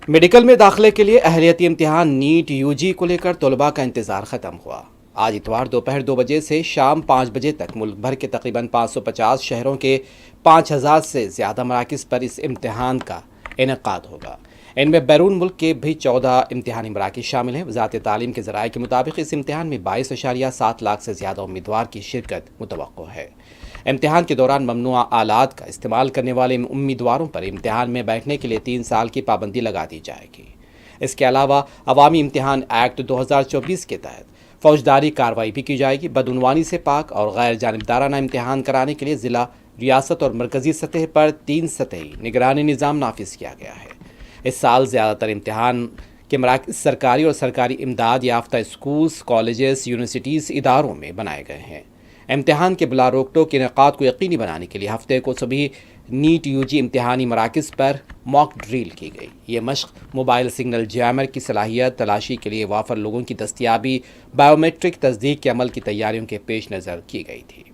Medical میں داخلے کے لیے اہلیتی امتحان نیٹ یو جی کو لے کر طلباء کا انتظار ختم ہوا۔ آج اتوار دوپہر 2 بجے سے شام 5 بجے تک ملک بھر کے تقریباً 550 شہروں کے 5000 سے زیادہ مراکز پر اس امتحان کا انعقاد ہوگا۔ ان میں بیرون ملک کے بھی 14 امتحانی مراکز شامل ہیں۔ وزارت تعلیم کے ذرائع کے مطابق اس امتحان میں 22.7 لاکھ سے زیادہ امیدوار کی شرکت متوقع ہے۔ امتحان کے دوران ممنوعہ آلات کا استعمال کرنے والے امیدواروں پر امتحان میں بیٹھنے کے لیے 3 سال کی پابندی لگا دی جائے گی۔ اس کے علاوہ عوامی امتحان ایکٹ 2024 کے تحت فوجداری کارروائی بھی کی جائے گی۔ بدعنوانی سے پاک اور غیر جانبدارانہ امتحان کرانے کے لیے ضلع، ریاست اور مرکزی سطح پر 3 سطحی نگرانی نظام نافذ کیا گیا ہے۔ اس سال زیادہ تر امتحان کے مراکز سرکاری اور سرکاری امداد یافتہ اسکولز، کالجز، یونیورسٹیز، اداروں میں بنائے گئے ہیں۔ امتحان کے بلا روک ٹوک انعقاد کو یقینی بنانے کے لیے ہفتے کو سبھی نیٹ یو جی امتحانی مراکز پر موک ڈریل کی گئی۔ یہ مشق موبائل سگنل جیمر کی صلاحیت تلاشی کے لیے وافر لوگوں کی دستیابی، بائیو میٹرک تصدیق کے عمل کی تیاریوں کے پیش نظر کی گئی تھی۔